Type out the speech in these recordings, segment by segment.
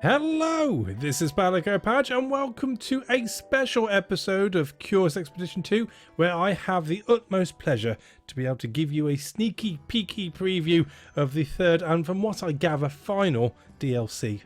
Hello, this is Balago Patch and welcome to a special episode of Curious Expedition 2 where I have the utmost pleasure to be able to give you a sneaky peeky preview of the third and, from what I gather, final DLC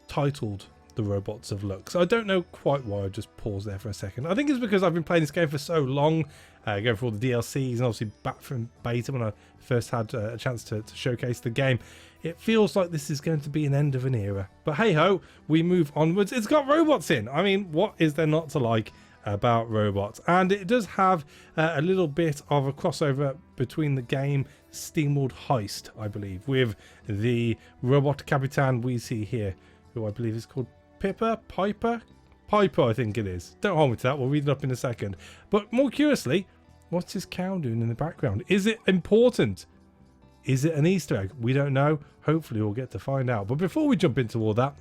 titled The Robots of Lux. I don't know quite why I just paused there for a second. I think it's because I've been playing this game for so long, going through all the DLCs and obviously back from beta when I first had a chance to showcase the game. It feels like this is going to be an end of an era. But hey ho, we move onwards. It's got robots in. I mean, what is there not to like about robots? And it does have a little bit of a crossover between the game SteamWorld Heist, I believe, with the robot Capitan we see here, who I believe is called Piper, I think it is. Don't hold me to that. We'll read it up in a second. But more curiously, what's his cow doing in the background? Is it important? Is it an Easter egg? We don't know. Hopefully we'll get to find out. But before we jump into all that,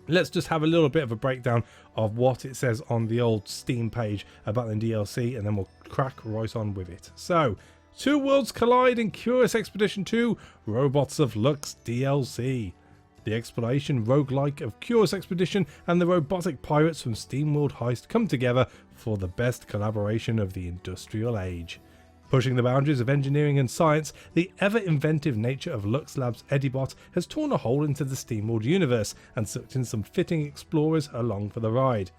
let's just have a little bit of a breakdown of what it says on the old Steam page about the DLC, and then we'll crack right on with it. So, two worlds collide in Curious Expedition 2 Robots of Lux DLC. The exploration roguelike of Curious Expedition and the robotic pirates from SteamWorld Heist come together for the best collaboration of the industrial age. Pushing the boundaries of engineering and science, the ever-inventive nature of Lux Labs' Edibot has torn a hole into the SteamWorld universe and sucked in some fitting explorers along for the ride.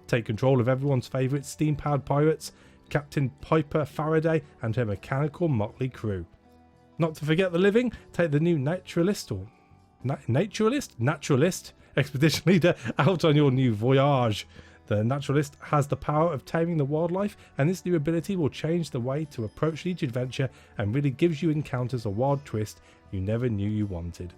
Take control of everyone's favourite steam-powered pirates, Captain Piper Faraday and her mechanical motley crew. Not to forget the living, take the new naturalist expedition leader out on your new voyage. The naturalist has the power of taming the wildlife, and this new ability will change the way to approach each adventure and really gives you encounters a wild twist you never knew you wanted.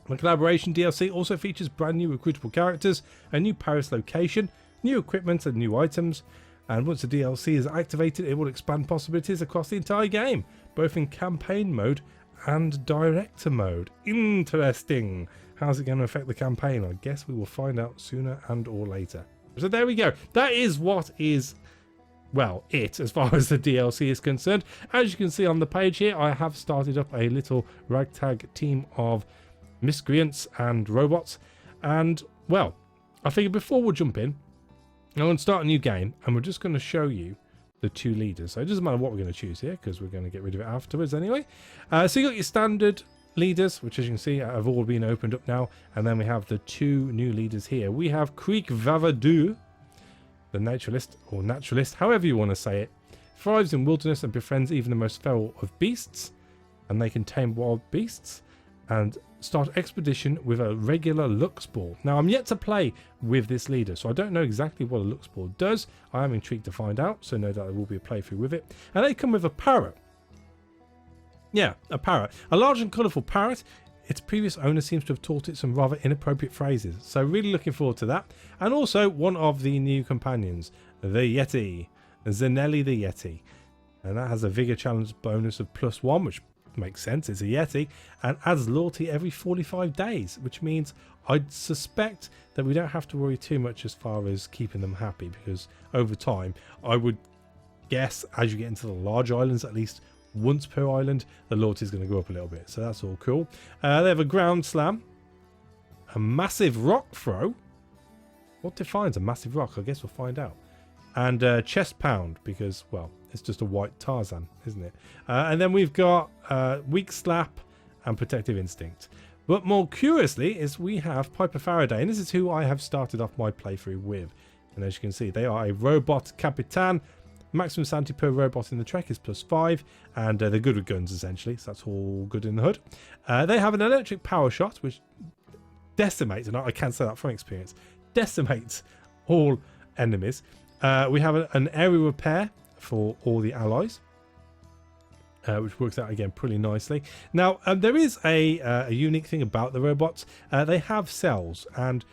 The collaboration DLC also features brand new recruitable characters, a new Paris location, new equipment and new items, and once the DLC is activated it will expand possibilities across the entire game, both in campaign mode and director mode. Interesting. How's it going to affect the campaign? I guess we will find out sooner and or later. So there we go. That is what is, well, it as far as the DLC is concerned. As you can see on the page here, I have started up a little ragtag team of miscreants and robots. And, well, I figured before we jump in, I'm going to start a new game and we're just going to show you the two leaders. So it doesn't matter what we're going to choose here because we're going to get rid of it afterwards anyway. So you got your standard leaders, which as you can see have all been opened up now, and then we have the two new leaders here. We have Creek Vavadoo, the naturalist, however you want to say it, thrives in wilderness and befriends even the most feral of beasts, and they can tame wild beasts and start expedition with a regular Lux ball. Now I'm yet to play with this leader, so I don't know exactly what a Lux ball does. I am intrigued to find out, so no doubt there will be a playthrough with it. And they come with a parrot. Yeah, a parrot. A large and colourful parrot. Its previous owner seems to have taught it some rather inappropriate phrases, so really looking forward to that. And also one of the new companions, the Yeti, Zanelli the Yeti. And that has a Vigor Challenge bonus of +1, which makes sense, it's a Yeti, and adds loyalty every 45 days, which means I'd suspect that we don't have to worry too much as far as keeping them happy, because over time, I would guess as you get into the large islands, at least once per island, the loyalty is going to go up a little bit, so that's all cool. They have a ground slam, a massive rock throw. What defines a massive rock? I guess we'll find out. And chest pound, because, well, it's just a white Tarzan, isn't it? And then we've got weak slap and protective instinct. But more curiously is we have Piper Faraday, and this is who I have started off my playthrough with. And as you can see, they are a robot Capitan. Maximum sanity per robot in the trek is +5, and they're good with guns essentially, so that's all good in the hood. They have an electric power shot which decimates, and I can say that from experience, decimates all enemies. We have an area repair for all the allies, which works out again pretty nicely. Now there is a unique thing about the robots. They have cells, and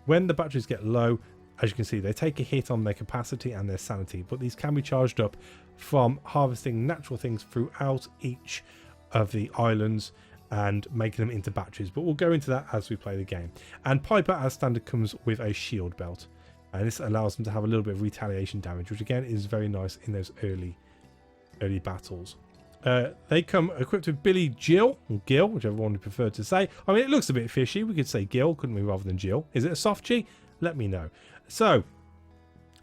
when the batteries get low, as you can see, they take a hit on their capacity and their sanity, but these can be charged up from harvesting natural things throughout each of the islands and making them into batteries. But we'll go into that as we play the game. And Piper, as standard, comes with a shield belt, and this allows them to have a little bit of retaliation damage, which again is very nice in those early battles. They come equipped with Billy Jill, or Gil, whichever one you prefer to say. I mean, it looks a bit fishy. We could say Gil, couldn't we, rather than Jill? Is it a soft G? Let me know. So,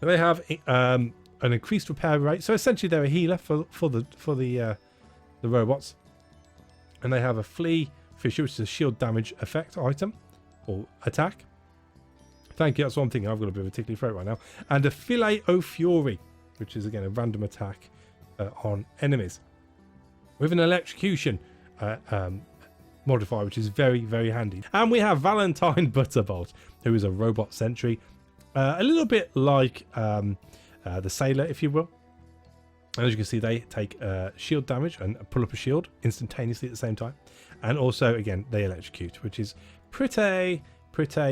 they have an increased repair rate. So essentially, they're a healer for the robots, and they have a flea fisher, which is a shield damage effect item or attack. Thank you. That's one thing. I've got a bit of a tickly throat right now, and a fillet o fury, which is again a random attack on enemies, with an electrocution modifier, which is very, very handy. And we have Valentine Butterbolt, who is a robot sentry, a little bit like the Sailor, if you will. And as you can see, they take shield damage and pull up a shield instantaneously at the same time. And also, again, they electrocute, which is pretty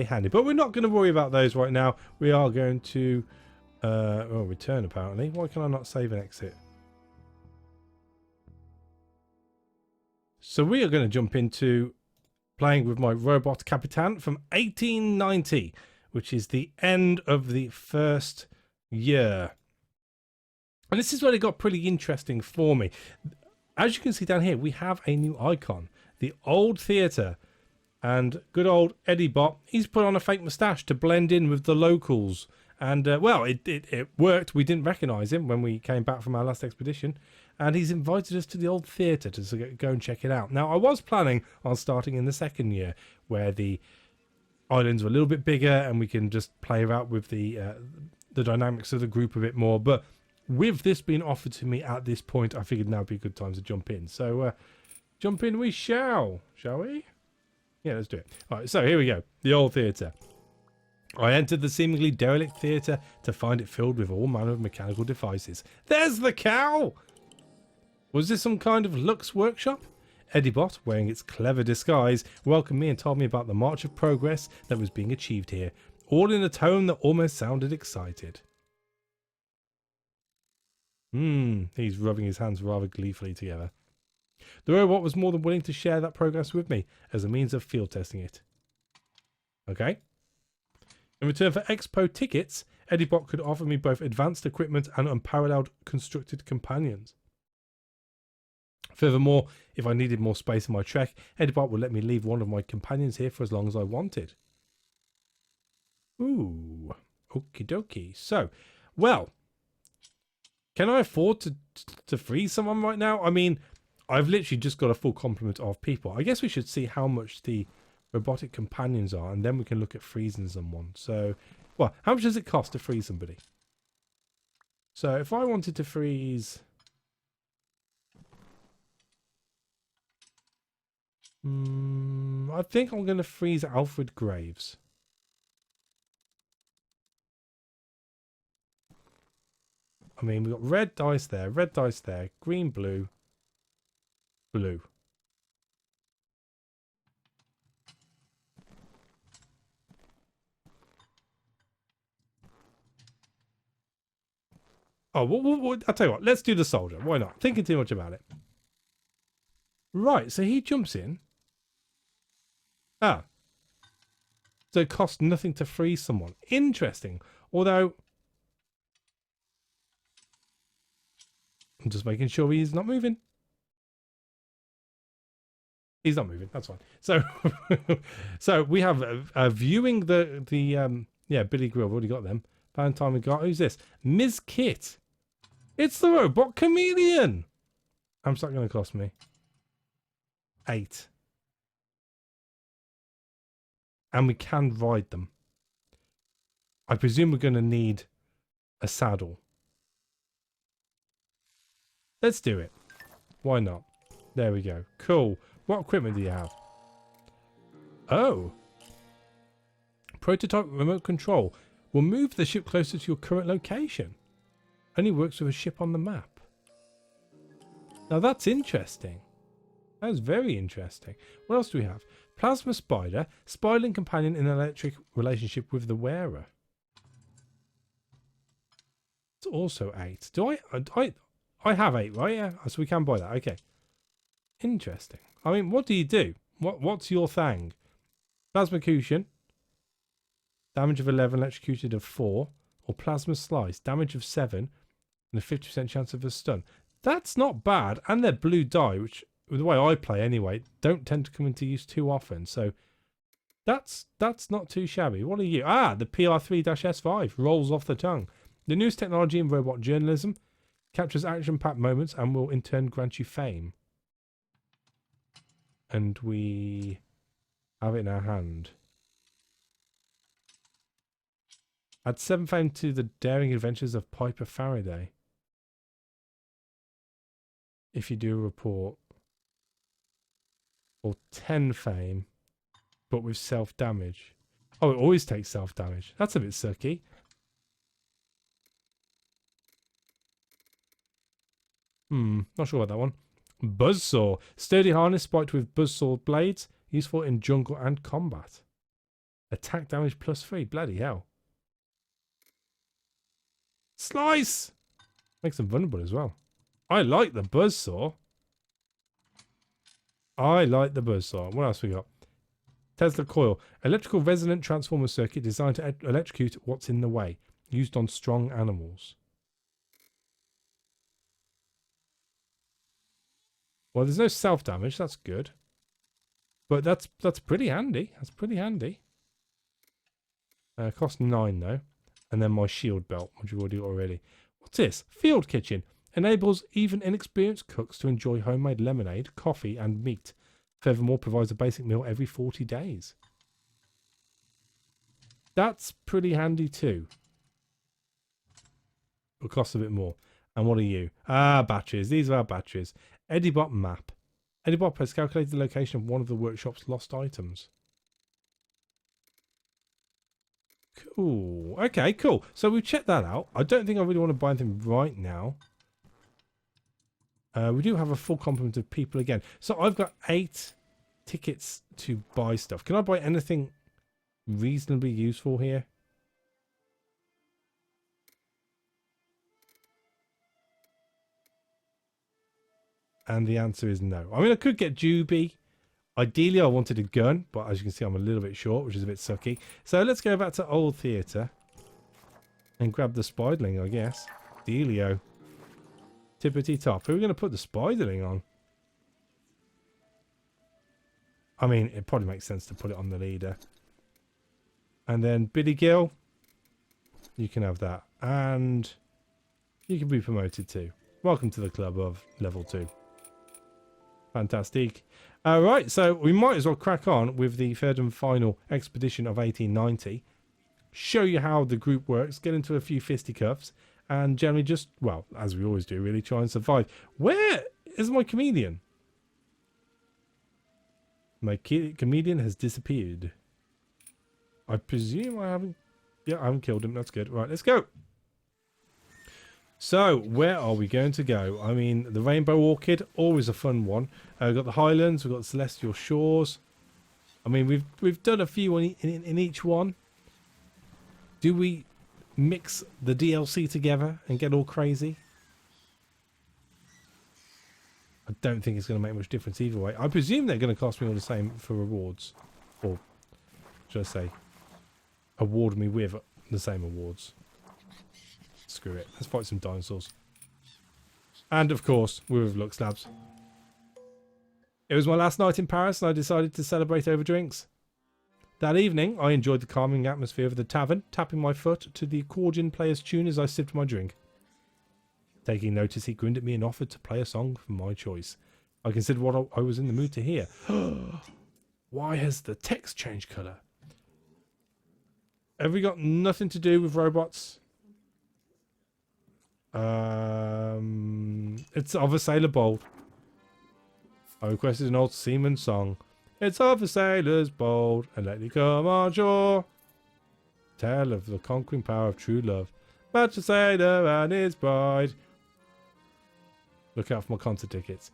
handy. But we're not going to worry about those right now. We are going to return, apparently. Why can I not save and exit? So we are going to jump into playing with my Robot Capitan from 1890, which is the end of the first year. And this is where it got pretty interesting for me. As you can see down here, we have a new icon. The old theatre. And good old Eddie Bot, he's put on a fake moustache to blend in with the locals. And, well, it worked. We didn't recognise him when we came back from our last expedition. And he's invited us to the old theatre to go and check it out. Now, I was planning on starting in the second year, where the islands were a little bit bigger and we can just play about with the dynamics of the group a bit more. But with this being offered to me at this point, I figured now would be a good time to jump in. So, jump in we shall we? Yeah, let's do it. All right, so here we go. The old theatre. I entered the seemingly derelict theatre to find it filled with all manner of mechanical devices. There's the cow! Was this some kind of Lux workshop? Eddie-Bot, wearing its clever disguise, welcomed me and told me about the march of progress that was being achieved here, all in a tone that almost sounded excited. He's rubbing his hands rather gleefully together. The robot was more than willing to share that progress with me as a means of field testing it. Okay. In return for expo tickets, Eddie-Bot could offer me both advanced equipment and unparalleled constructed companions. Furthermore, if I needed more space in my trek, Eddie-Bot would let me leave one of my companions here for as long as I wanted. Ooh, okie dokie. So, well, can I afford to free someone right now? I mean, I've literally just got a full complement of people. I guess we should see how much the robotic companions are, and then we can look at freezing someone. So, well, how much does it cost to freeze somebody? So, if I wanted to freeze... I think I'm going to freeze Alfred Graves. I mean, we've got red dice there, green, blue, blue. Oh, I'll tell you what, let's do the soldier. Why not? Thinking too much about it. Right, so he jumps in. Ah. So it costs nothing to freeze someone. Interesting. Although, I'm just making sure he's not moving. He's not moving. That's fine. So, so we have viewing the Billy Grill. We've already got them. Valentine we got. Who's this? Ms. Kit. It's the robot chameleon. How much is that going to cost me? 8. And we can ride them. I presume we're going to need a saddle. Let's do it. Why not? There we go. Cool. What equipment do you have? Oh. Prototype remote control will move the ship closer to your current location. Only works with a ship on the map. Now that's interesting. That's very interesting. What else do we have? Plasma spider, spiraling companion in an electric relationship with the wearer. It's also 8. Do I have 8, right? Yeah, so we can buy that. Okay. Interesting. I mean, what do you do? What's your thing? Plasma cushion. Damage of 11, electrocuted of 4. Or plasma slice. Damage of 7. And a 50% chance of a stun. That's not bad. And they're blue dye, which, the way I play anyway, don't tend to come into use too often. So that's not too shabby. What are you? Ah, the PR3-S5 rolls off the tongue. The newest technology in robot journalism captures action-packed moments and will in turn grant you fame. And we have it in our hand. Add 7 fame to the daring adventures of Piper Faraday. If you do a report. Or 10 fame, but with self-damage. Oh, it always takes self-damage. That's a bit sucky. Not sure about that one. Buzzsaw. Sturdy harness spiked with buzzsaw blades. Useful in jungle and combat. Attack damage +3. Bloody hell. Slice! Makes them vulnerable as well. I like the buzzsaw. I like the buzzsaw. What else we got? Tesla coil. Electrical resonant transformer circuit designed to electrocute what's in the way. Used on strong animals. Well, there's no self-damage. That's good. But that's pretty handy. That's pretty handy. Cost 9 though. And then my shield belt, which we've already. What's this? Field kitchen. Enables even inexperienced cooks to enjoy homemade lemonade, coffee and meat. Furthermore, provides a basic meal every 40 days. That's pretty handy too. It'll cost a bit more. And what are you? Ah, batteries. These are our batteries. Edibot map. Edibot has calculated the location of one of the workshop's lost items. Cool. Okay, cool. So we've checked that out. I don't think I really want to buy anything right now. We do have a full complement of people again. So I've got 8 tickets to buy stuff. Can I buy anything reasonably useful here? And the answer is no. I mean, I could get Juby. Ideally, I wanted a gun, but as you can see, I'm a little bit short, which is a bit sucky. So let's go back to Old Theatre and grab the Spiderling, I guess. Dealio. Tippity top. Who are we going to put the Spiderling on? I mean, it probably makes sense to put it on the leader. And then Biddy Gill. You can have that. And you can be promoted too. Welcome to the club of level 2. Fantastic. Alright, so we might as well crack on with the third and final expedition of 1890. Show you how the group works, get into a few fisticuffs, and generally just, well, as we always do, really try and survive. Where is my comedian? My comedian has disappeared. I presume I haven't... Yeah, I haven't killed him. That's good. Right, let's go. So, where are we going to go? I mean, the Rainbow Orchid, always a fun one. We've got the Highlands, we've got the Celestial Shores. I mean, we've done a few in each one. Do we mix the DLC together and get all crazy? I don't think it's going to make much difference either way. I presume they're going to cost me all the same for rewards. Or, should I say, award me with the same awards. Screw it. Let's fight some dinosaurs. And, of course, we're with Lux Labs. It was my last night in Paris and I decided to celebrate over drinks. That evening, I enjoyed the calming atmosphere of the tavern, tapping my foot to the accordion player's tune as I sipped my drink. Taking notice, he grinned at me and offered to play a song from my choice. I considered what I was in the mood to hear. Why has the text changed colour? Have we got nothing to do with robots? It's of a sailor bold. I requested an old seaman song. It's of the sailors bold, and let me come on shore. Tale of the conquering power of true love. Match a sailor and his bride. Look out for my concert tickets.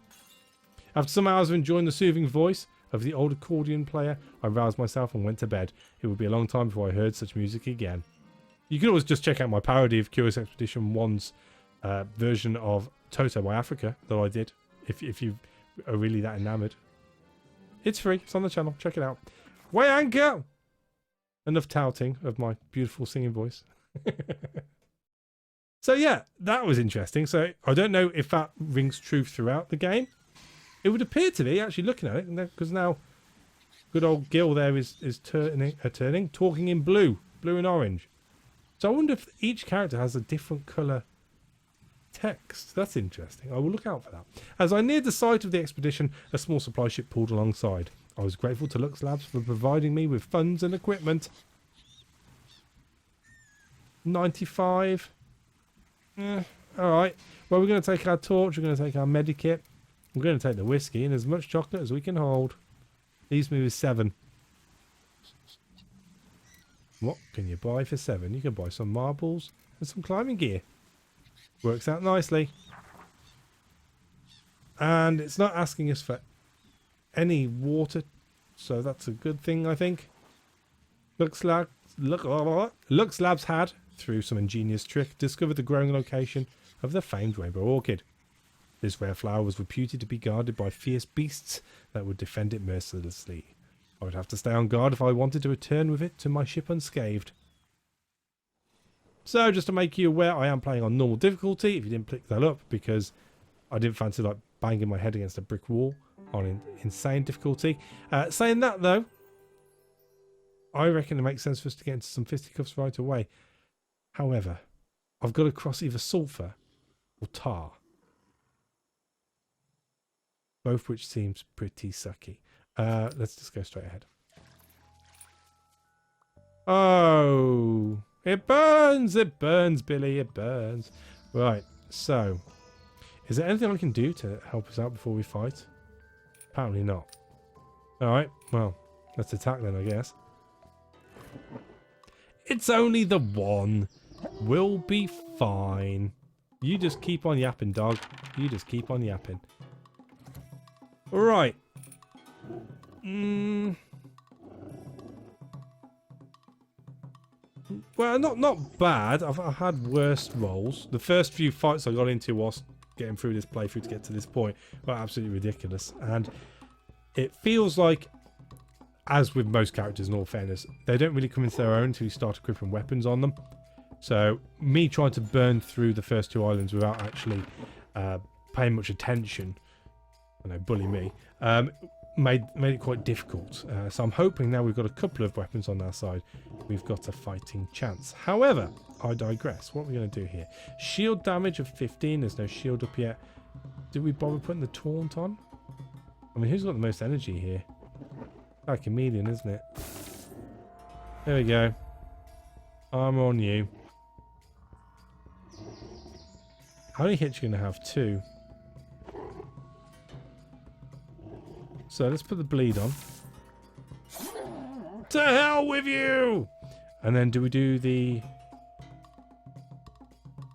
After some hours of enjoying the soothing voice of the old accordion player, I roused myself and went to bed. It would be a long time before I heard such music again. You can always just check out my parody of Curious Expedition 1's version of Toto by Africa that I did, if you are really that enamoured. It's free. It's on the channel. Check it out. Way and go! Enough touting of my beautiful singing voice. So yeah, that was interesting. So I don't know if that rings true throughout the game. It would appear to be, actually looking at it, because now good old Gil there is turning, talking in blue and orange. So I wonder if each character has a different colour text. That's interesting. I will look out for that. As I neared the site of the expedition, a small supply ship pulled alongside. I was grateful to Lux Labs for providing me with funds and equipment. 95. Alright. Well, we're going to take our torch, we're going to take our medikit, we're going to take the whiskey and as much chocolate as we can hold. Leaves me with 7. What can you buy for 7? You can buy some marbles and some climbing gear. Works out nicely. And it's not asking us for any water, so that's a good thing, I think. Lux Labs had, through some ingenious trick, discovered the growing location of the famed Rainbow Orchid. This rare flower was reputed to be guarded by fierce beasts that would defend it mercilessly. I would have to stay on guard if I wanted to return with it to my ship unscathed. So, just to make you aware, I am playing on normal difficulty, if you didn't pick that up, because I didn't fancy like banging my head against a brick wall on insane difficulty. Saying that though, I reckon it makes sense for us to get into some fisticuffs right away. However, I've got to cross either sulfur or tar. Both which seems pretty sucky. Let's just go straight ahead. Oh, it burns, Billy, it burns. Right, so, is there anything I can do to help us out before we fight? Apparently not. Alright, well, let's attack then, I guess. It's only the one. We'll be fine. You just keep on yapping, dog. You just keep on yapping. Right. Well, not bad. I've had worse rolls. The first few fights I got into whilst getting through this playthrough to get to this point were absolutely ridiculous. And it feels like, as with most characters in all fairness, they don't really come into their own until you start equipping weapons on them. So me trying to burn through the first 2 islands without actually paying much attention, I know, bully me, made it quite difficult. So I'm hoping now we've got a couple of weapons on our side, we've got a fighting chance. However, I digress. What are we going to do here? Shield damage of 15. There's no shield up yet. Did we bother putting the taunt on? I mean, who's got the most energy here? Like a chameleon, isn't it? There we go. Armor on you. How many hits are you going to have? 2. So let's put the bleed on. To hell with you! And then do we do the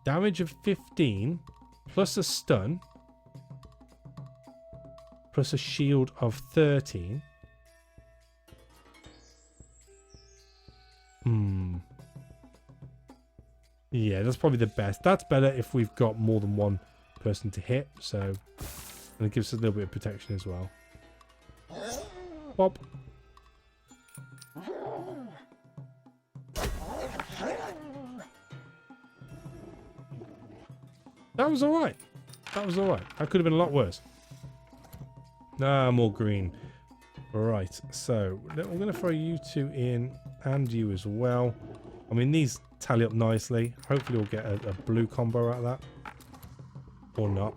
damage of 15 plus a stun plus a shield of 13? Yeah, that's probably the best. That's better if we've got more than one person to hit. So, and it gives us a little bit of protection as well. Pop. That was alright. That was alright. That could have been a lot worse. Ah, more green. Right, so we're going to throw you 2 in and you as well. I mean, these tally up nicely. Hopefully we'll get a blue combo out of that. Or not.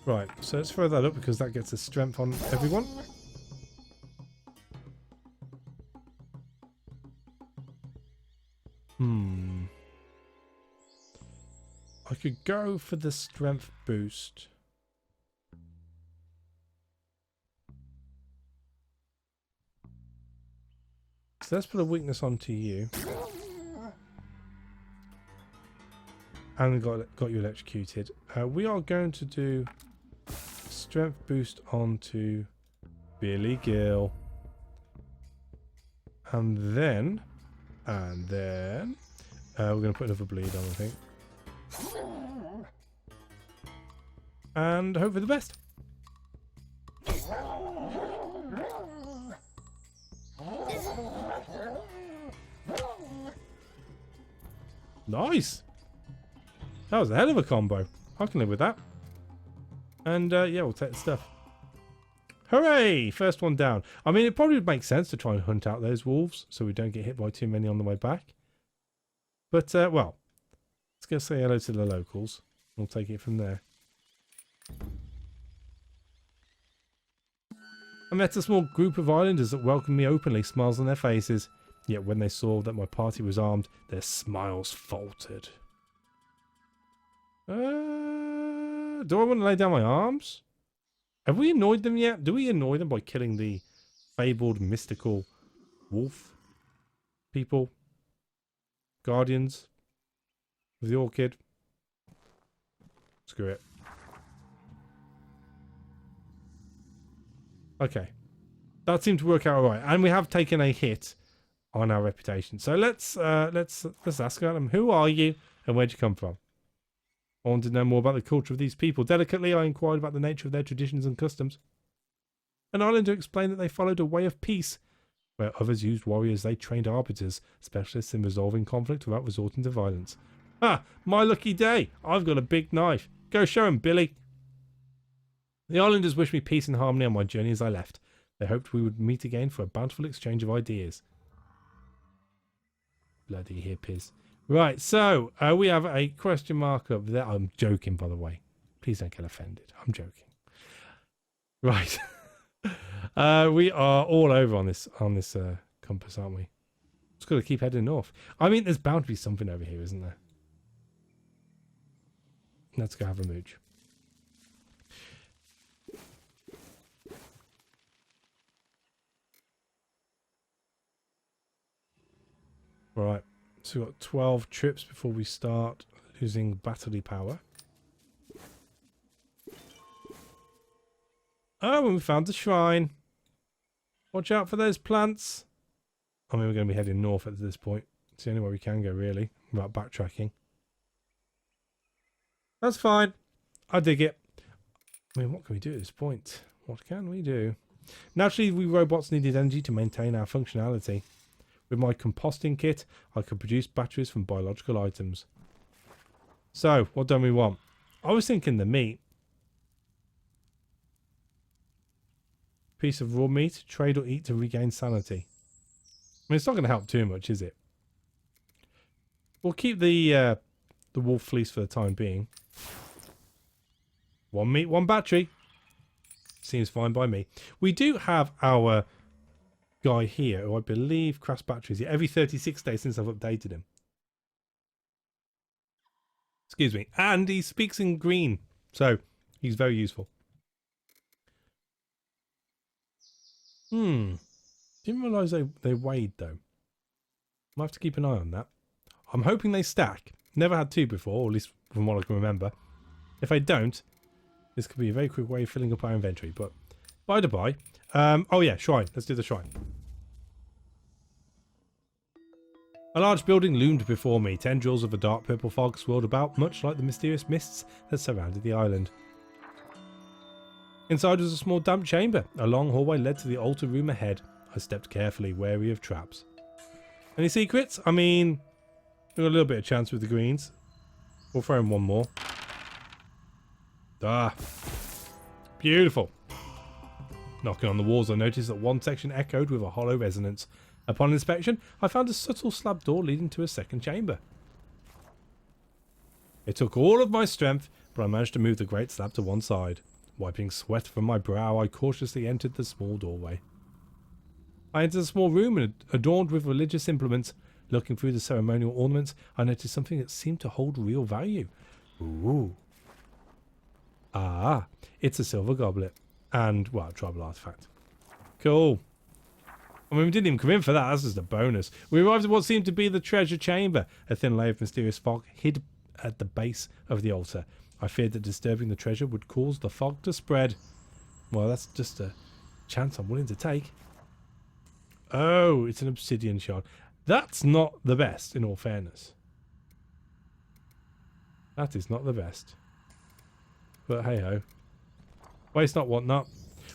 Right, so let's throw that up because that gets a strength on everyone. I could go for the strength boost. So let's put a weakness onto you. And we got you electrocuted. We are going to do strength boost onto Billy Gill. And then we're going to put another bleed on, I think. And hope for the best. Nice. That was a hell of a combo. I can live with that. And yeah, we'll take the stuff. Hooray! First one down. I mean, it probably would make sense to try and hunt out those wolves so we don't get hit by too many on the way back. But, well, let's go say hello to the locals. We'll take it from there. I met a small group of islanders that welcomed me openly, smiles on their faces. Yet when they saw that my party was armed, their smiles faltered. Do I want to lay down my arms? Have we annoyed them yet? Do we annoy them by killing the fabled mystical wolf people? Guardians of the Orchid? Screw it. Okay. That seemed to work out alright. And we have taken a hit on our reputation. So let's ask about them. Who are you and where'd you come from? I wanted to know more about the culture of these people. Delicately, I inquired about the nature of their traditions and customs. An islander explained that they followed a way of peace. Where others used warriors, they trained arbiters, specialists in resolving conflict without resorting to violence. Ha! My lucky day! I've got a big knife. Go show 'em, Billy. The islanders wished me peace and harmony on my journey as I left. They hoped we would meet again for a bountiful exchange of ideas. Bloody hippies. Right, so we have a question mark up there. I'm joking, by the way. Please don't get offended. I'm joking. Right. We are all over on this compass, aren't we? Just got to keep heading north. I mean, there's bound to be something over here, isn't there? Let's go have a mooch. Right. So we've got 12 trips before we start losing battery power. Oh, and we found the shrine. Watch out for those plants. I mean, we're going to be heading north at this point. It's the only way we can go, really, without backtracking. That's fine. I dig it. I mean, what can we do at this point? What can we do? Naturally, we robots needed energy to maintain our functionality. With my composting kit, I could produce batteries from biological items. So, what don't we want? I was thinking the meat. Piece of raw meat, trade or eat to regain sanity. I mean, it's not going to help too much, is it? We'll keep the wolf fleece for the time being. One meat, one battery. Seems fine by me. We do have our guy here who I believe crafts batteries every 36 days since I've updated him. Excuse me. And he speaks in green, so he's very useful. Didn't realise they weighed though. Might have to keep an eye on that. I'm hoping they stack. Never had two before, or at least from what I can remember. If I don't, this could be a very quick way of filling up our inventory. But by the by, oh yeah, shrine. Let's do the shrine. A large building loomed before me. Tendrils of a dark purple fog swirled about, much like the mysterious mists that surrounded the island. Inside was a small damp chamber. A long hallway led to the altar room ahead. I stepped carefully, wary of traps. Any secrets? I mean, we've got a little bit of chance with the greens. We'll throw in one more. Ah, beautiful. Knocking on the walls, I noticed that one section echoed with a hollow resonance. Upon inspection, I found a subtle slab door leading to a second chamber. It took all of my strength, but I managed to move the great slab to one side. Wiping sweat from my brow, I cautiously entered the small doorway. I entered a small room adorned with religious implements. Looking through the ceremonial ornaments, I noticed something that seemed to hold real value. Ooh. Ah, it's a silver goblet. And, well, a tribal artifact. Cool. I mean, we didn't even come in for that. That's just a bonus. We arrived at what seemed to be the treasure chamber. A thin layer of mysterious fog hid at the base of the altar. I feared that disturbing the treasure would cause the fog to spread. Well, that's just a chance I'm willing to take. Oh, it's an obsidian shard. That's not the best, in all fairness. That is not the best. But hey-ho. Waste not, want not.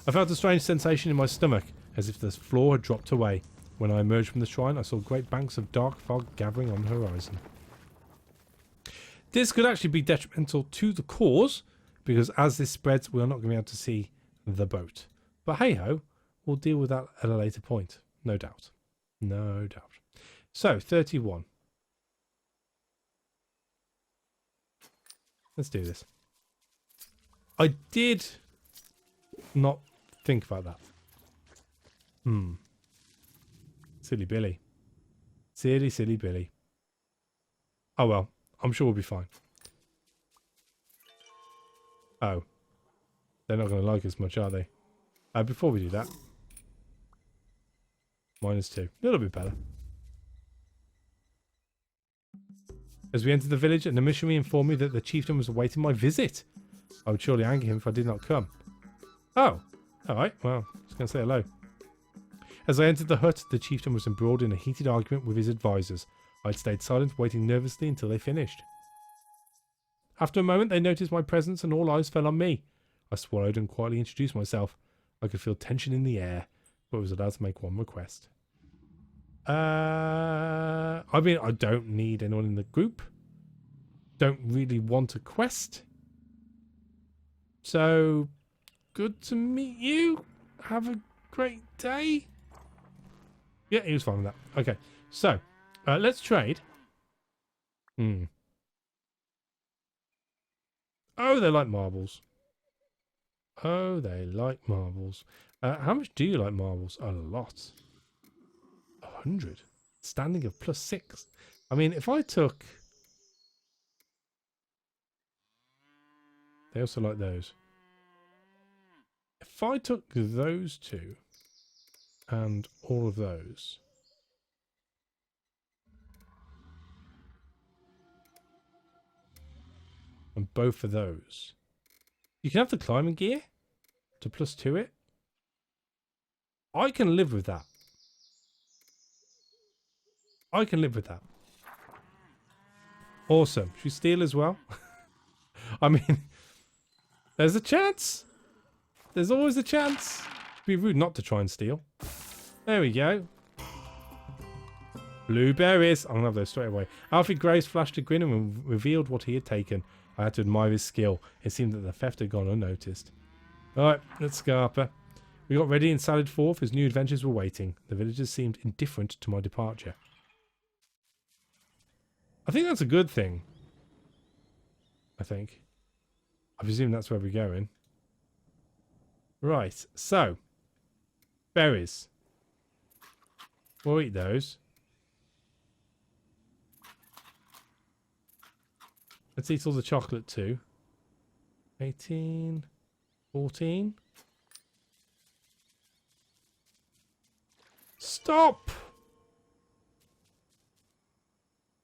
I felt a strange sensation in my stomach, as if the floor had dropped away. When I emerged from the shrine, I saw great banks of dark fog gathering on the horizon. This could actually be detrimental to the cause, because as this spreads, we're not going to be able to see the boat. But hey-ho, we'll deal with that at a later point. No doubt. No doubt. So, 31. Let's do this. I did not think about that. Silly Billy. Silly, silly Billy. Oh well, I'm sure we'll be fine. Oh. They're not going to like us much, are they? Before we do that. -2. A little bit better. As we entered the village, an emissary informed me that the chieftain was awaiting my visit. I would surely anger him if I did not come. Oh. Alright, well, I was going to say hello. As I entered the hut, the chieftain was embroiled in a heated argument with his advisors. I had stayed silent, waiting nervously until they finished. After a moment, they noticed my presence and all eyes fell on me. I swallowed and quietly introduced myself. I could feel tension in the air, but was allowed to make one request. I mean, I don't need anyone in the group. Don't really want a quest. So, good to meet you. Have a great day. Yeah, he was fine with that. Okay, so, let's trade. Oh, they like marbles. Oh, they like marbles. How much do you like marbles? A lot. 100. Standing of +6. I mean, if I took... They also like those. If I took those two and all of those... and both of those... You can have the climbing gear to +2 it. I can live with that. I can live with that. Awesome. Should we steal as well? I mean, there's a chance. There's always a chance. It'd be rude not to try and steal. There we go. Blueberries. I'm going to have those straight away. Alfie Grace flashed a grin and revealed what he had taken. I had to admire his skill. It seemed that the theft had gone unnoticed. Alright, let's scarper. We got ready and sallied forth as new adventures were waiting. The villagers seemed indifferent to my departure. I think that's a good thing. I think. I presume that's where we're going. Right, so. Berries. We'll eat those. Let's eat all the chocolate too. 18. 14. Stop!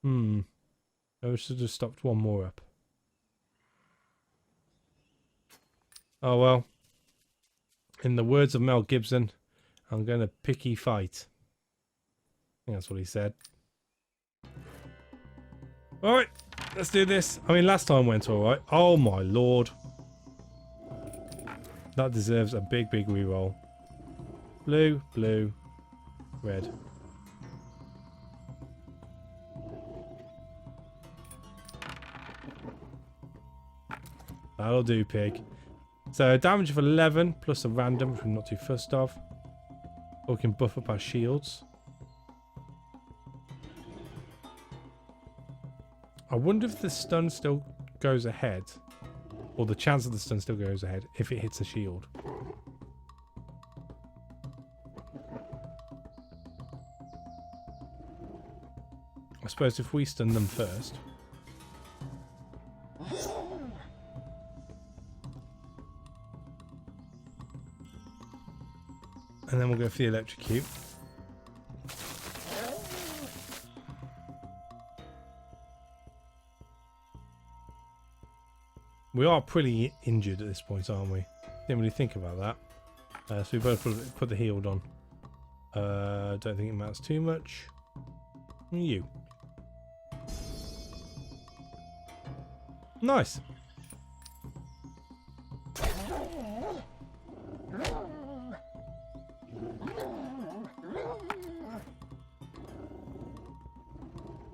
I should have stopped one more up. Oh well. In the words of Mel Gibson, I'm going to picky fight. I think that's what he said. Alright, let's do this. I mean, last time went alright. Oh my lord. That deserves a big, big reroll. Blue, blue, red. That'll do, pig. So, damage of 11 plus a random, which we're not too fussed of. Or we can buff up our shields. I wonder if the stun still goes ahead. Or the chance of the stun still goes ahead if it hits a shield. I suppose if we stun them first. And then we'll go for the electrocute. We are pretty injured at this point, aren't we? Didn't really think about that. So we both put the healed on. Don't think it matters too much. You. Nice.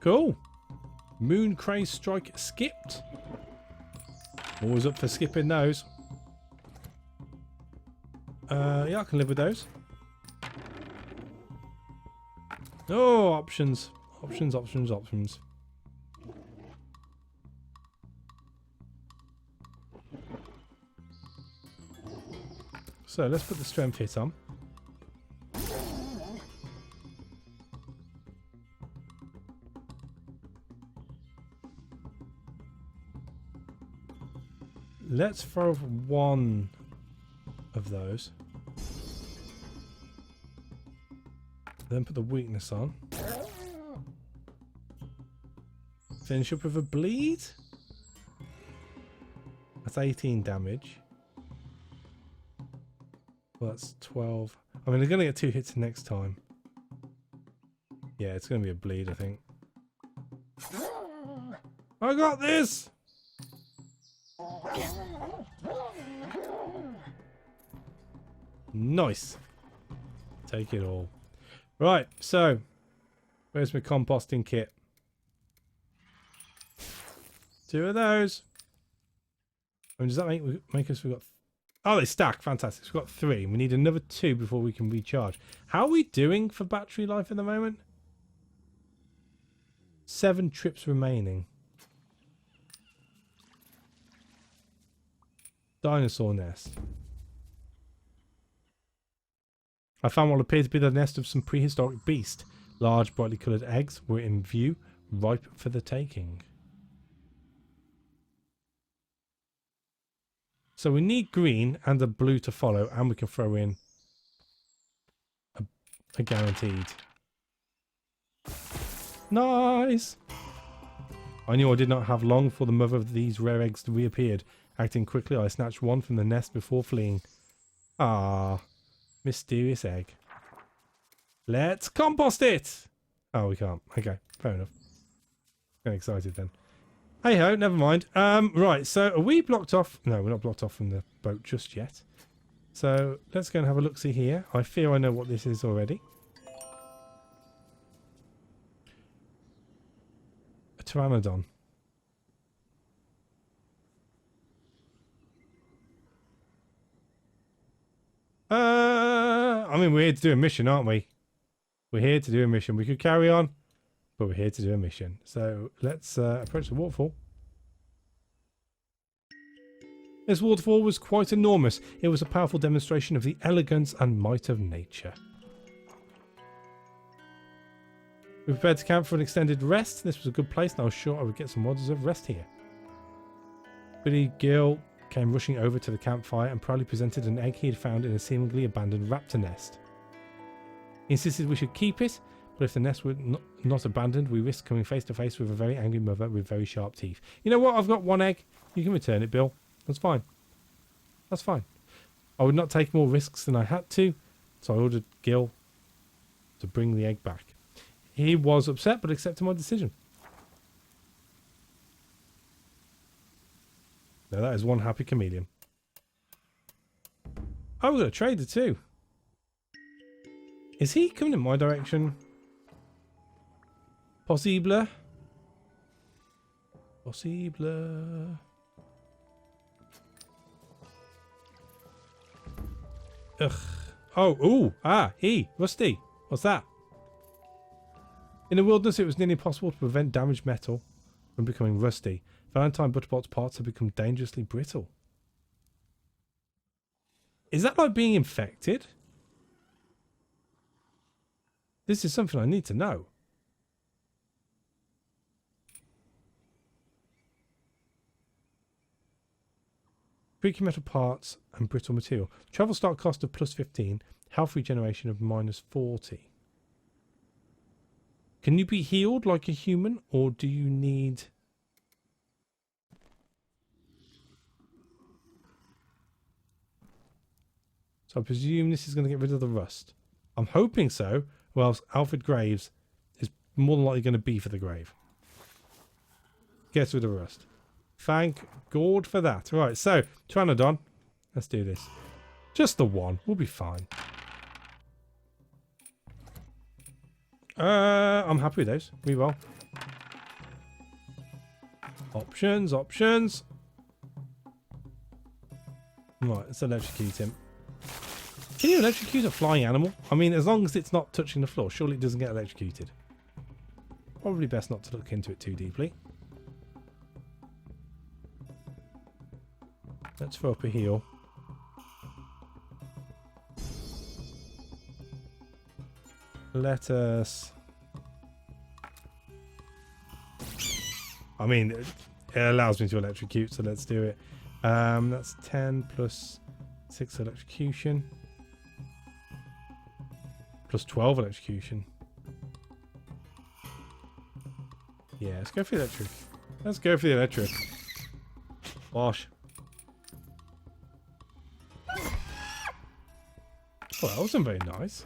Cool. Moon Craze Strike skipped. Always up for skipping those. Yeah, I can live with those. Oh, options. Options, options, options. So let's put the strength hit on. Let's throw one of those. Then put the weakness on. Finish up with a bleed. That's 18 damage. Well, that's 12. I mean, they're going to get 2 hits next time. Yeah, it's going to be a bleed, I think. I got this! Nice. Take it all. Right, so where's my composting kit? 2 of those. And does that make us? We've got. Oh, they stack. Fantastic. We've got 3. We need another 2 before we can recharge. How are we doing for battery life at the moment? 7 trips remaining. Dinosaur nest. I found what appeared to be the nest of some prehistoric beast. Large, brightly coloured eggs were in view, ripe for the taking. So we need green and a blue to follow, and we can throw in a guaranteed. Nice! I knew I did not have long for the mother of these rare eggs reappeared. Acting quickly, I snatched one from the nest before fleeing. Ah, mysterious egg. Let's compost it! Oh, we can't. Okay, fair enough. Getting excited then. Hey ho, never mind. Right, so are we blocked off? No, we're not blocked off from the boat just yet. So let's go and have a look-see here. I fear I know what this is already. A pteranodon. I mean, we're here to do a mission, aren't we? We're here to do a mission. We could carry on, but we're here to do a mission. So let's approach the waterfall. This waterfall was quite enormous. It was a powerful demonstration of the elegance and might of nature. We prepared to camp for an extended rest. This was a good place, and I was sure I would get some well-deserved rest here. Pretty Gil came rushing over to the campfire and proudly presented an egg he had found in a seemingly abandoned raptor nest. He insisted we should keep it, but if the nest were not abandoned, we risked coming face to face with a very angry mother with very sharp teeth. You know what? I've got 1 egg. You can return it, Bill. That's fine. That's fine. I would not take more risks than I had to, so I ordered Gil to bring the egg back. He was upset, but accepted my decision. Now that is one happy chameleon. Oh, we've got a trader too. Is he coming in my direction? Possible. Possible. Ugh. Oh, ooh, Rusty. What's that? In the wilderness, it was nearly impossible to prevent damaged metal from becoming rusty. Valentine Butterbot's parts have become dangerously brittle. Is that like being infected? This is something I need to know. Creaky metal parts and brittle material. Travel start cost of +15. Health regeneration of -40. Can you be healed like a human, or do you need... So I presume this is going to get rid of the rust. I'm hoping so, or else Alfred Graves is more than likely going to be for the grave. Gets rid of the rust. Thank God for that. Right, so, Pteranodon. Let's do this. Just the one. We'll be fine. I'm happy with those. We will. Options, options. Right, let's electrocute him. Can you electrocute a flying animal? I mean, as long as it's not touching the floor, surely it doesn't get electrocuted. Probably best not to look into it too deeply. Let's throw up a heal. Let us... I mean, it allows me to electrocute, so let's do it. That's 10 plus 6 electrocution. Plus 12 electrocution. Yeah, let's go for the electric. Let's go for the electric. Bosh. Oh, that wasn't very nice.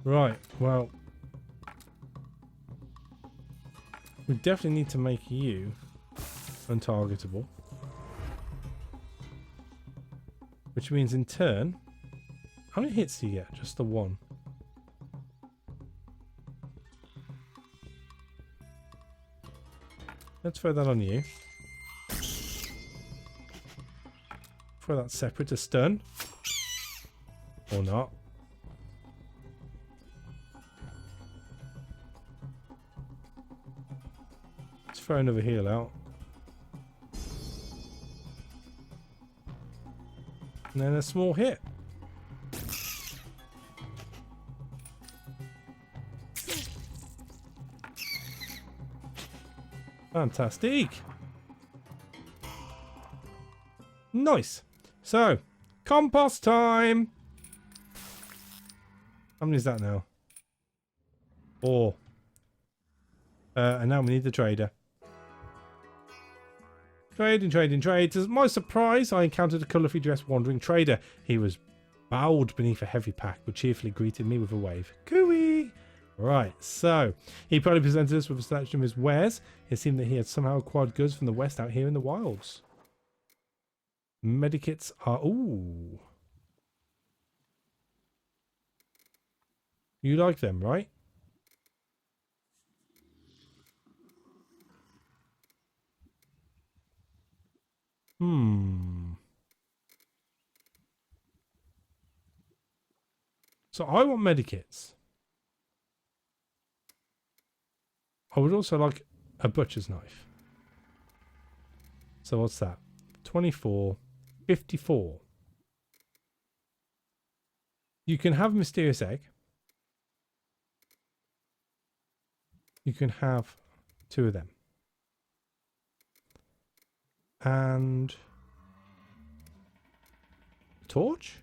Right, well, we definitely need to make you untargetable. Which means in turn, how many hits do you get? Just the one. Let's throw that on you. Throw that separate to stun. Or not. Let's throw another heal out. And then a small hit. Fantastic. Nice. So, compost time. How many is that now? 4. And now we need the trader. Trading. To my surprise, I encountered a colourfully dressed wandering trader. He was bowed beneath a heavy pack, but cheerfully greeted me with a wave. Cooey! Right, so he probably presented us with a selection of his wares. It seemed that he had somehow acquired goods from the west out here in the wilds. Medikits are... Ooh. You like them, right? So I want medikits. I would also like a butcher's knife. So what's that? 24, 54. You can have a mysterious egg. You can have 2 of them. And torch?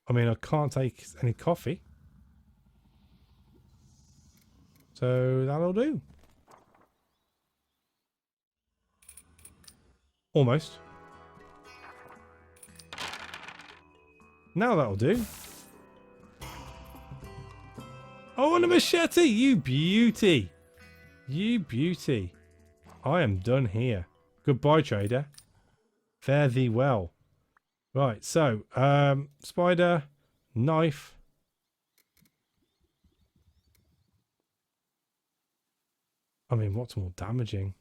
I mean, I can't take any coffee. So that'll do. Almost. Now that'll do. Oh, and a machete! You beauty! You beauty. I am done here. Goodbye, trader. Fare thee well. Right, so, spider, knife. I mean, what's more damaging?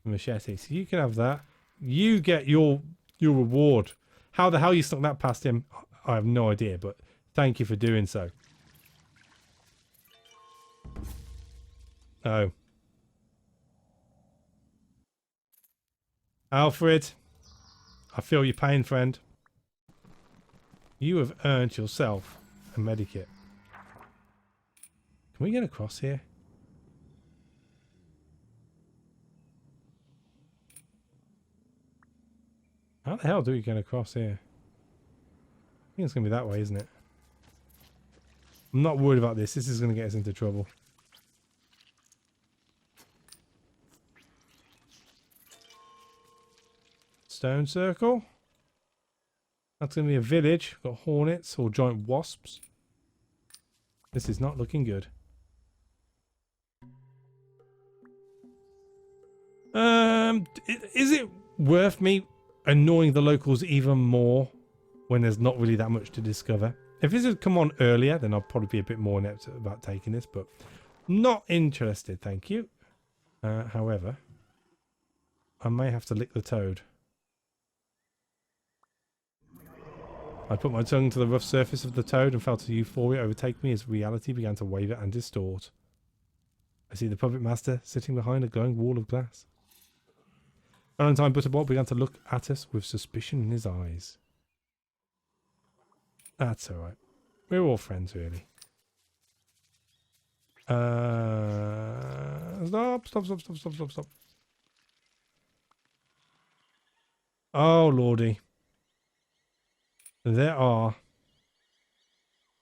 Machete. So you can have that. You get your reward. How the hell you snuck that past him, I have no idea, but thank you for doing so. Oh. Alfred, I feel your pain, friend. You have earned yourself a medikit. Can we get across here? How the hell do we get across here? I think it's going to be that way, isn't it? I'm not worried about this. This is going to get us into trouble. Stone circle. That's going to be a village. Got hornets or giant wasps. This is not looking good. Is it worth me annoying the locals even more when there's not really that much to discover. If this had come on earlier, then I'll probably be a bit more inept about taking this, but not interested, thank you. However, I may have to lick the toad. I put my tongue to the rough surface of the toad and felt a euphoria overtake me as reality began to waver and distort. I see the puppet master sitting behind a glowing wall of glass. Valentine Butterball began to look at us with suspicion in his eyes. That's alright. We're all friends, really. Stop. Oh, lordy. There are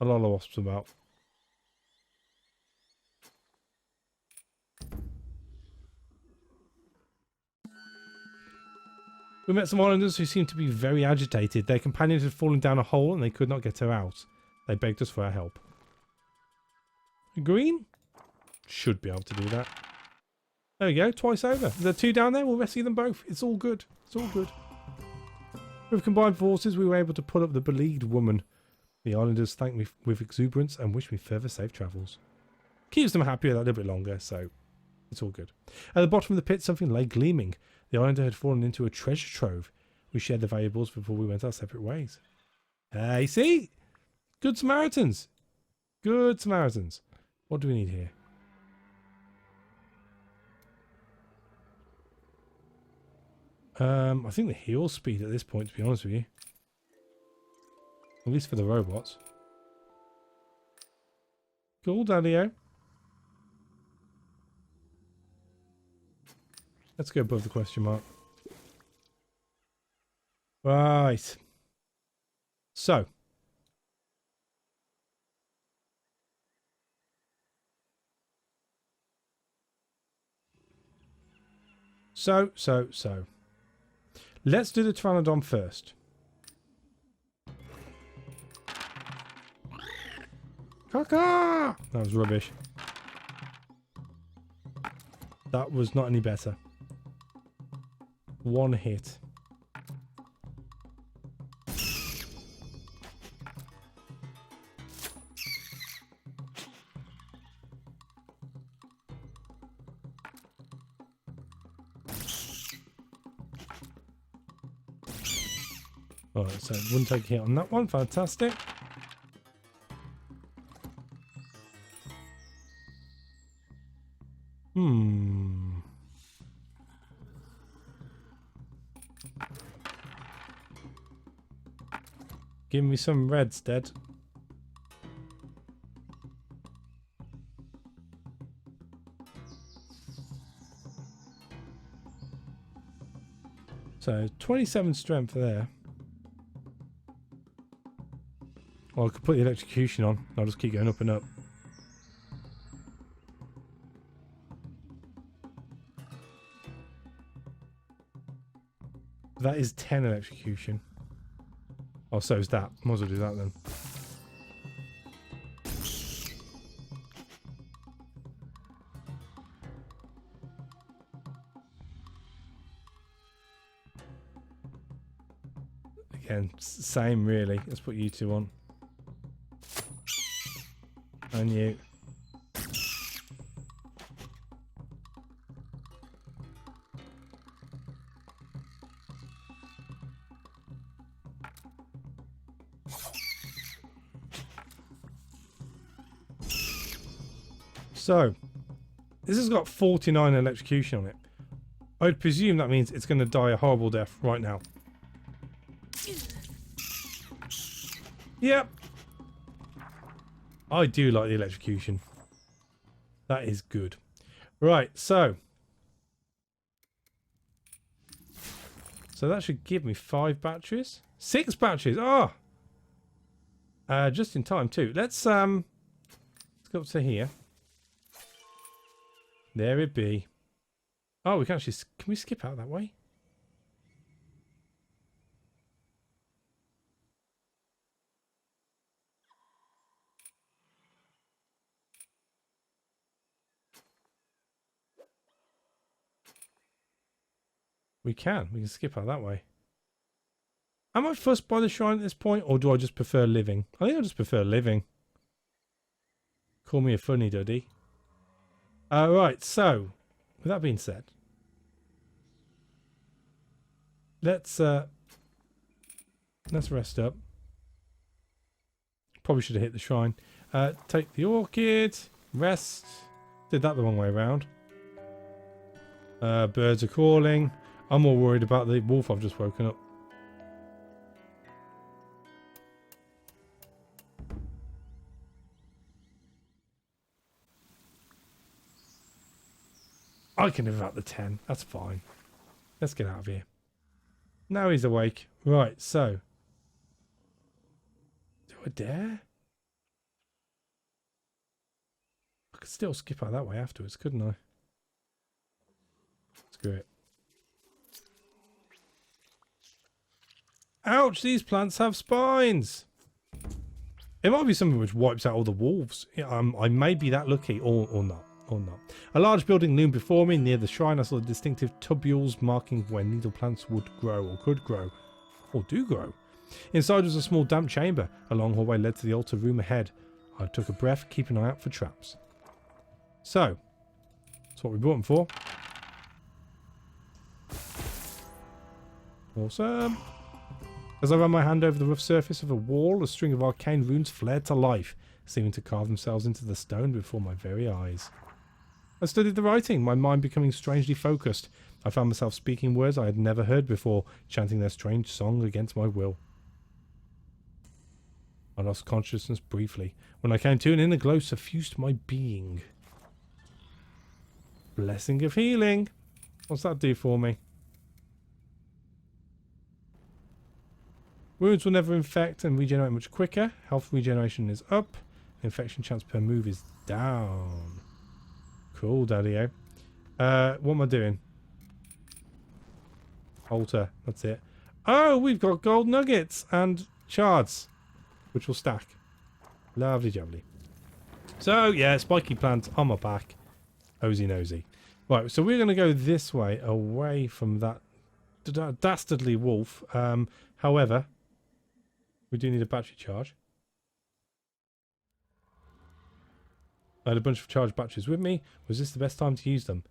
a lot of wasps about. We met some islanders who seemed to be very agitated. Their companions had fallen down a hole and they could not get her out. They begged us for our help. Green? Should be able to do that. There we go, twice over. There are two down there, we'll rescue them both. It's all good. It's all good. With combined forces, we were able to pull up the beleaguered woman. The islanders thanked me with exuberance and wished me further safe travels. Keeps them happy a little bit longer, so it's all good. At the bottom of the pit, something lay gleaming. The islander had fallen into a treasure trove. We shared the valuables before we went our separate ways. Hey, see? Good Samaritans. Good Samaritans. What do we need here? I think the heal speed at this point, to be honest with you. At least for the robots. Cool, Daddy-o. Let's go above the question mark. Right. So. Let's do the Pteranodon first. Caca! That was rubbish. That was not any better. One hit. Alright, so wouldn't take a hit on that one. Fantastic. Give me some reds, Dad. So 27 strength there. Well, I could put the electrocution on. I'll just keep going up and up. That is 10 electrocution. Oh, so is that. Might as well do that then. Again, same really. Let's put you two on. And you. So, this has got 49 electrocution on it. I'd presume that means it's going to die a horrible death right now. Yep. I do like the electrocution. That is good. Right, so that should give me 5 batteries. 6 batteries. Oh! Just in time too. Let's go up to here. There it be. Oh, we can actually... Can we skip out that way? We can skip out that way. Am I fussed by the shrine at this point, or do I just prefer living? I think I just prefer living. Call me a funny duddy. Right, so, with that being said, let's rest up. Probably should have hit the shrine. Take the orchid, rest. Did that the wrong way around. Birds are calling. I'm more worried about the wolf I've just woken up. I can live out the 10. That's fine. Let's get out of here. Now he's awake. Right, so. Do I dare? I could still skip out that way afterwards, couldn't I? Screw it. Ouch, these plants have spines. It might be something which wipes out all the wolves. I may be that lucky or not. A large building loomed before me. Near the shrine I saw distinctive tubules marking where needle plants would grow or could grow. Or do grow. Inside was a small damp chamber. A long hallway led to the altar room ahead. I took a breath, keeping an eye out for traps. So, that's what we brought them for. Awesome. As I ran my hand over the rough surface of a wall, a string of arcane runes flared to life, seeming to carve themselves into the stone before my very eyes. I studied the writing, my mind becoming strangely focused. I found myself speaking words I had never heard before, chanting their strange song against my will. I lost consciousness briefly. When I came to, an inner glow suffused my being. Blessing of healing. What's that do for me? Wounds will never infect and regenerate much quicker. Health regeneration is up. Infection chance per move is down. Cool, daddy-o. What am I doing? Altar. That's it. Oh, we've got gold nuggets and shards, which will stack. Lovely jubbly. So, yeah, spiky plant on my back. Osy nosy. Right, so we're going to go this way, away from that dastardly wolf. However, we do need a battery charge. I had a bunch of charged batteries with me. Was this the best time to use them?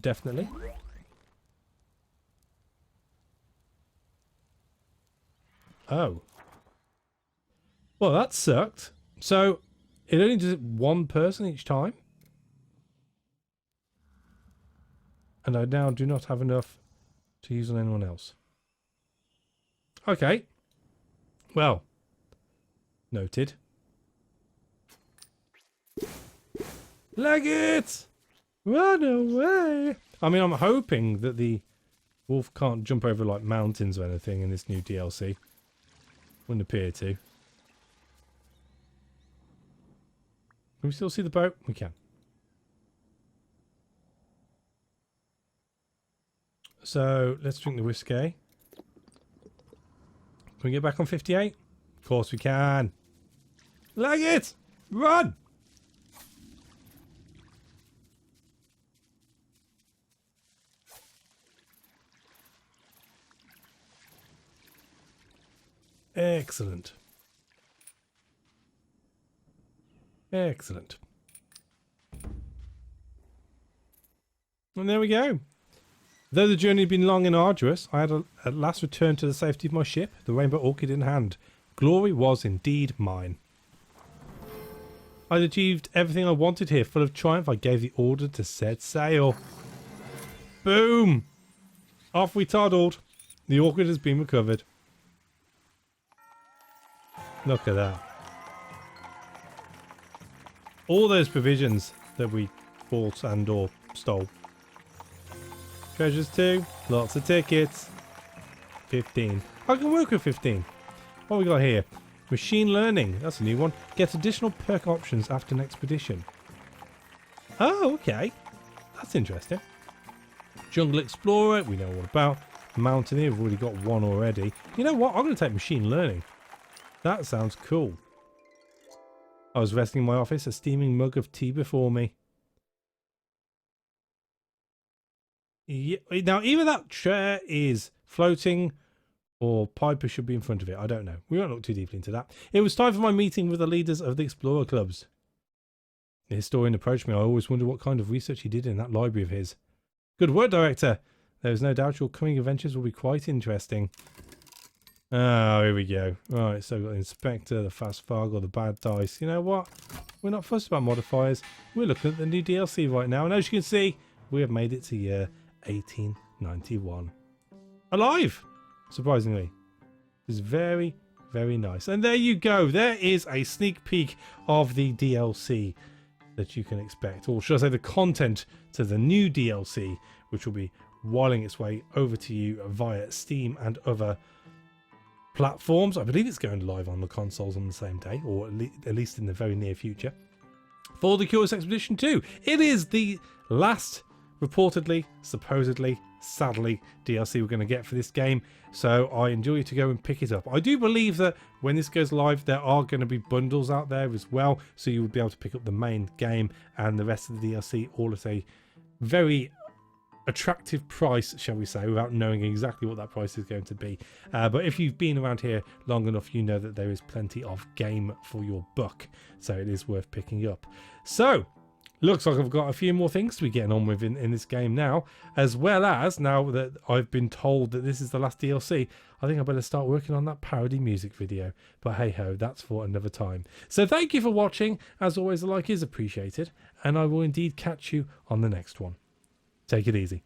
Definitely. Oh. Well, that sucked. So, it only does it one person each time? And I now do not have enough to use on anyone else. Okay. Well. Noted. Leg it! Run away! I mean, I'm hoping that the wolf can't jump over like mountains or anything in this new DLC. Wouldn't appear to. Can we still see the boat? We can. So, let's drink the whiskey. Can we get back on 58? Of course we can. Leg it! Run! Excellent. Excellent. And there we go. Though the journey had been long and arduous, I had at last returned to the safety of my ship, the Rainbow Orchid in hand. Glory was indeed mine. I'd achieved everything I wanted here. Full of triumph, I gave the order to set sail. Boom! Off we toddled. The Orchid has been recovered. Look at that. All those provisions that we bought and or stole. Treasures too. Lots of tickets. 15. I can work with 15. What we got here? Machine learning. That's a new one. Get additional perk options after an expedition. Oh, okay. That's interesting. Jungle Explorer. We know all about. Mountaineer. We've already got one already. You know what? I'm going to take machine learning. That sounds cool. I was resting in my office, a steaming mug of tea before me. Yeah, now, either that chair is floating Or Piper should be in front of it. I don't know. We won't look too deeply into that. It was time for my meeting with the leaders of the Explorer Clubs. The historian approached me. I always wondered what kind of research he did in that library of his. Good work, Director. There is no doubt your coming adventures will be quite interesting. Oh, here we go. Right, so we've got the Inspector, the Fast Fargo, the Bad Dice. You know what? We're not fussed about modifiers. We're looking at the new DLC right now. And as you can see, we have made it to year 1891. Alive! Surprisingly. It's very, very nice. And there you go. There is a sneak peek of the DLC that you can expect. Or should I say the content to the new DLC, which will be whiling its way over to you via Steam and other platforms. I believe it's going live on the consoles on the same day, or at least in the very near future. For the Curious Expedition 2, it is the last, reportedly, supposedly, sadly, DLC we're going to get for this game. So I enjoy you to go and pick it up. I do believe that when this goes live, there are going to be bundles out there as well. So you will be able to pick up the main game and the rest of the DLC all at a very attractive price, shall we say, without knowing exactly what that price is going to be. But if you've been around here long enough, you know that there is plenty of game for your buck. So it is worth picking up. So looks like I've got a few more things to be getting on with in this game now, as well as now that I've been told that this is the last DLC, I think I better start working on that parody music video. But hey ho, that's for another time. So thank you for watching. As always, a like is appreciated, and I will indeed catch you on the next one. Take it easy.